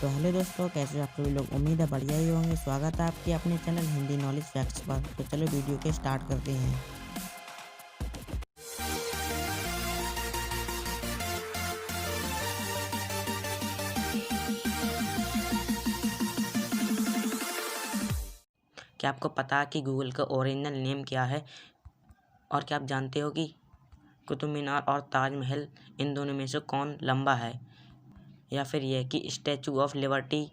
तो हेलो दोस्तों, कैसे आप सभी लोग। उम्मीद है बढ़िया ही होंगे। स्वागत है आपके अपने चैनल हिंदी नॉलेज फैक्ट्स पर। तो चलो वीडियो के स्टार्ट करते हैं। क्या आपको पता है कि गूगल का ओरिजिनल नेम क्या है? और क्या आप जानते हो कि कुतुब मीनार और ताजमहल इन दोनों में से कौन लंबा है? या फिर यह कि स्टैचू ऑफ लिबर्टी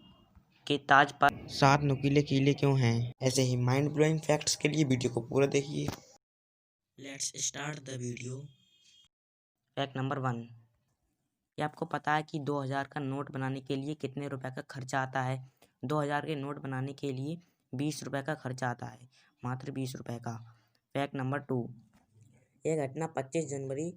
के ताज पर 7 नुकीले कीले क्यों हैं? ऐसे ही माइंड ब्लोइंग फैक्ट्स के लिए वीडियो को पूरा देखिए। Let's start the video. Fact number 1। क्या आपको पता है कि 2000 का नोट बनाने के लिए कितने रुपए का खर्चा आता है? 2000 के नोट बनाने के लिए 20 रुपए का खर्चा आता है, मात्र 20 रुपए का। Fact number 2। यह घटना 25 जनवरी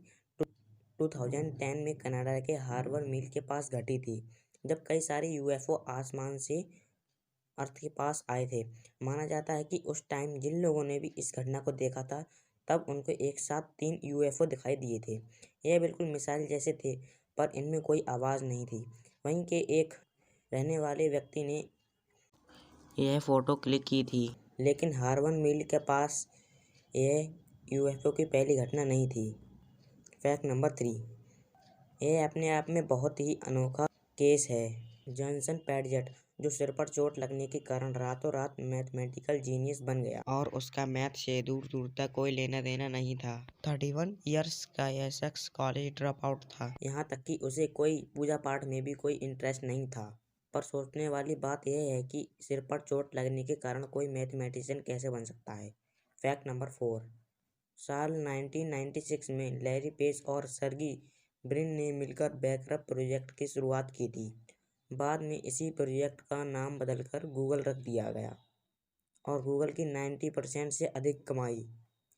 2010 में कनाडा के हार्बर मिल के पास घटी थी, जब कई सारे यूएफओ आसमान से अर्थ के पास आए थे। माना जाता है कि उस टाइम जिन लोगों ने भी इस घटना को देखा था, तब उनको एक साथ 3 यूएफओ दिखाई दिए थे। यह बिल्कुल मिसाइल जैसे थे, पर इनमें कोई आवाज़ नहीं थी। वहीं के एक रहने वाले व्यक्ति ने यह फ़ोटो क्लिक की थी, लेकिन हार्बर मिल के पास यह यूएफओ की पहली घटना नहीं थी। Fact number 3। यह अपने आप में बहुत ही अनोखा केस है। जॉनसन पैडजेट, जो सिर पर चोट लगने के कारण रातों रात मैथमेटिकल जीनियस बन गया और उसका मैथ से दूर दूर तक कोई लेना देना नहीं था। 31 ईयर्स का यह शख्स कॉलेज ड्रॉप आउट था, यहाँ तक कि उसे कोई पूजा पाठ में भी कोई इंटरेस्ट नहीं था। पर सोचने वाली बात यह है कि सिर पर चोट लगने के कारण कोई मैथमेटिशियन कैसे बन सकता है। Fact number 4। साल 1996 में लैरी पेज और सर्गी ब्रिन ने मिलकर बैकअप प्रोजेक्ट की शुरुआत की थी। बाद में इसी प्रोजेक्ट का नाम बदलकर गूगल रख दिया गया और गूगल की 90% से अधिक कमाई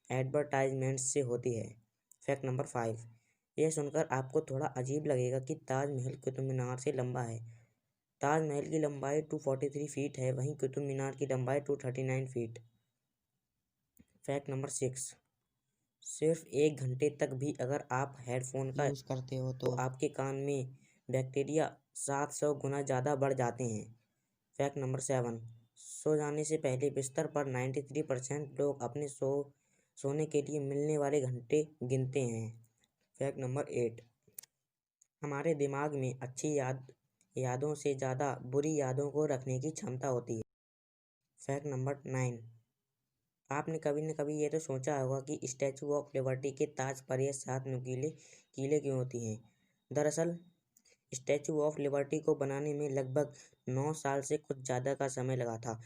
एडवर्टाइजमेंट से होती है। Fact number 5। यह सुनकर आपको थोड़ा अजीब लगेगा कि ताजमहल कुतुब मीनार से लंबा है। ताजमहल की लंबाई 243 फीट है, वहीं कुतुब मीनार की लंबाई 239 फीट। Fact number 6। सिर्फ 1 घंटे तक भी अगर आप हेडफोन का यूज़ करते हो तो आपके कान में बैक्टीरिया 700 गुना ज़्यादा बढ़ जाते हैं। Fact number 7। सो जाने से पहले बिस्तर पर 93% लोग अपने सोने के लिए मिलने वाले घंटे गिनते हैं। Fact number 8। हमारे दिमाग में अच्छी यादों से ज़्यादा बुरी यादों को रखने की क्षमता होती है। Fact number 9। आपने कभी न कभी ये तो सोचा होगा कि स्टैचू ऑफ लिबर्टी के ताज पर यह 7 नुकीले कीले क्यों होती हैं। दरअसल स्टैचू ऑफ लिबर्टी को बनाने में लगभग 9 साल से कुछ ज़्यादा का समय लगा था,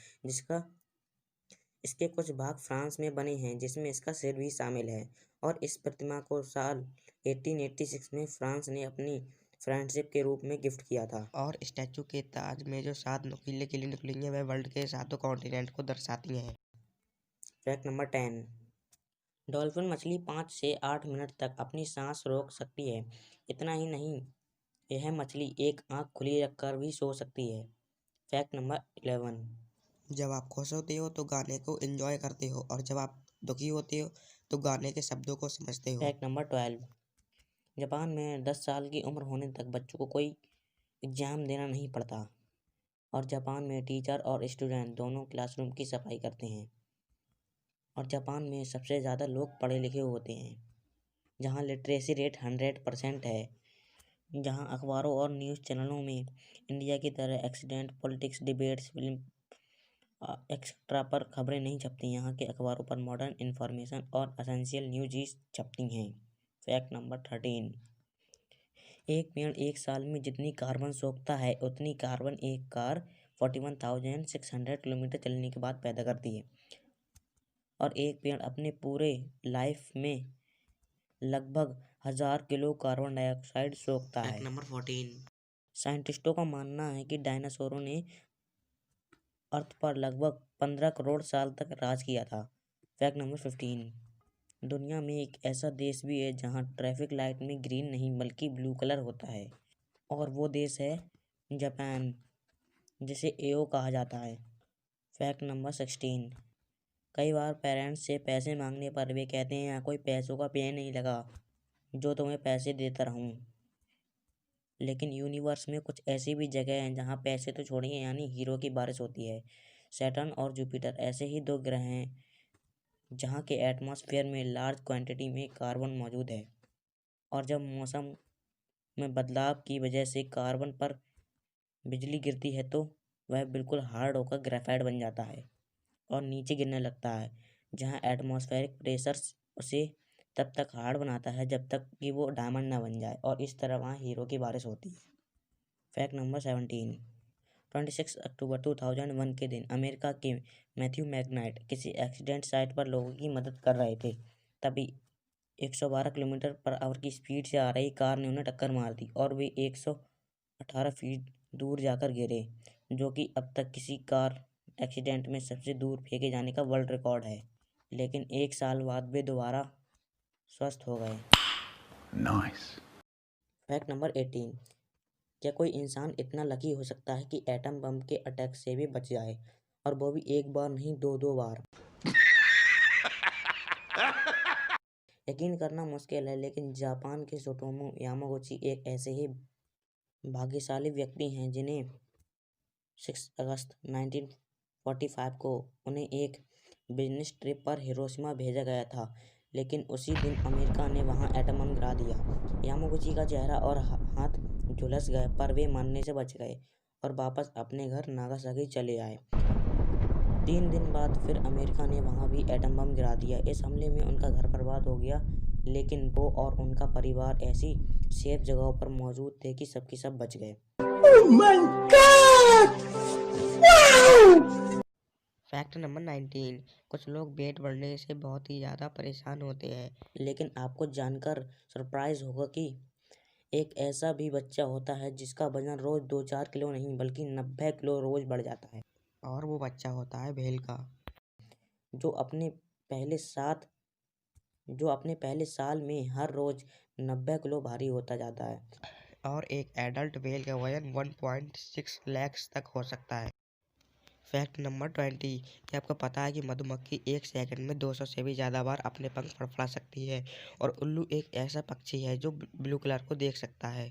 इसके कुछ भाग फ्रांस में बने हैं, जिसमें इसका सिर भी शामिल है। और इस प्रतिमा को साल 1886 में फ्रांस ने अपनी फ्रेंडशिप के रूप में गिफ्ट किया था। और स्टैचू के ताज में जो 7 नुकीले किले निकलेंगे वह वर्ल्ड के 7 कॉन्टिनेंट को दर्शाती हैं। Fact number 10। डॉल्फिन मछली 5 से 8 मिनट तक अपनी सांस रोक सकती है। इतना ही नहीं, यह मछली एक आंख खुली रखकर भी सो सकती है। Fact number 11। जब आप खुश होते हो तो गाने को एंजॉय करते हो, और जब आप दुखी होते हो तो गाने के शब्दों को समझते हो। Fact number 12। जापान में 10 साल की उम्र होने तक बच्चों को कोई एग्जाम देना नहीं पड़ता, और जापान में टीचर और स्टूडेंट दोनों क्लासरूम की सफाई करते हैं। और जापान में सबसे ज़्यादा लोग पढ़े लिखे होते हैं, जहाँ लिटरेसी रेट 100% है, जहाँ अखबारों और न्यूज़ चैनलों में इंडिया की तरह accident, politics, debates, film etcetera पर खबरें नहीं छपती। यहाँ के अखबारों पर मॉडर्न इन्फॉर्मेशन और एसेंशियल न्यूज ही छपती हैं। Fact number 13। एक पेड़ एक साल में जितनी कार्बन सोखता है, उतनी कार्बन एक कार 41,600 किलोमीटर चलने के बाद पैदा करती है। और एक पेड़ अपने पूरे लाइफ में लगभग 1000 किलो कार्बन डाइऑक्साइड सोखता है। Fact number 14। साइंटिस्टों का मानना है कि डायनासोरों ने अर्थ पर लगभग 15 करोड़ साल तक राज किया था। Fact number 15। दुनिया में एक ऐसा देश भी है जहां ट्रैफिक लाइट में ग्रीन नहीं बल्कि ब्लू कलर होता है, और वो देश है जापान, जिसे एओ कहा जाता है। Fact number 16। कई बार पेरेंट्स से पैसे मांगने पर वे कहते हैं यहाँ कोई पैसों का पेड़ नहीं लगा जो तुम्हें पैसे देता रहूं। लेकिन यूनिवर्स में कुछ ऐसी भी जगह हैं जहाँ पैसे तो छोड़िए यानी हीरो की बारिश होती है। सैटर्न और जुपिटर ऐसे ही दो ग्रह हैं जहाँ के एटमॉस्फेयर में लार्ज क्वांटिटी में कार्बन मौजूद है, और जब मौसम में बदलाव की वजह से कार्बन पर बिजली गिरती है तो वह बिल्कुल हार्ड होकर ग्रेफाइट बन जाता है और नीचे गिरने लगता है, जहाँ एटमॉस्फेरिक प्रेशर उसे तब तक हार्ड बनाता है जब तक कि वो डायमंड ना बन जाए, और इस तरह वहाँ हीरो की बारिश होती है। Fact number 17। 26 अक्टूबर 2001 के दिन अमेरिका के मैथ्यू मैकनाइट किसी एक्सीडेंट साइट पर लोगों की मदद कर रहे थे। तभी 112 किलोमीटर पर आवर की स्पीड से आ रही कार ने उन्हें टक्कर मार दी और वे 118 फीट दूर जाकर गिरे, जो कि अब तक किसी कार एक्सीडेंट में सबसे दूर फेंके जाने का वर्ल्ड रिकॉर्ड है। लेकिन 1 साल बाद वे दोबारा स्वस्थ हो गए। Nice. Fact number 18। क्या कोई इंसान इतना लकी हो सकता है कि एटम बम के अटैक से भी बच जाए, और वो भी एक बार नहीं, दो बार? यकीन करना मुश्किल है, लेकिन जापान के सोटोमो यामागुची एक ऐसे ही भाग्यशाली व्यक्ति हैं जिन्हें 6 अगस्त 1945 को उन्हें एक बिजनेस ट्रिप पर हिरोशिमा भेजा गया था, लेकिन उसी दिन अमेरिका ने वहां एटम बम गिरा दिया। यामागुची का चेहरा और हाथ झुलस गए, पर वे मरने से बच गए और वापस अपने घर नागासाकी चले आए। 3 दिन बाद फिर अमेरिका ने वहां भी एटम बम गिरा दिया। इस हमले में उनका घर बर्बाद हो गया, लेकिन वो और उनका परिवार ऐसी सेफ जगहों पर मौजूद थे कि सबके सब बच गए। Oh my God! Fact number 19। कुछ लोग वेट बढ़ने से बहुत ही ज़्यादा परेशान होते हैं, लेकिन आपको जानकर सरप्राइज होगा कि एक ऐसा भी बच्चा होता है जिसका वजन रोज 2-4 किलो नहीं बल्कि 90 किलो रोज बढ़ जाता है, और वो बच्चा होता है भेल का, जो अपने पहले साल में हर रोज 90 किलो भारी होता जाता है, और एक एडल्ट व्हेल का वजन 1.6 लाख तक हो सकता है। Fact number 20। क्या आपको पता है कि मधुमक्खी 1 सेकंड में 200 से भी ज़्यादा बार अपने पंख फड़फड़ा सकती है, और उल्लू एक ऐसा पक्षी है जो ब्लू कलर को देख सकता है।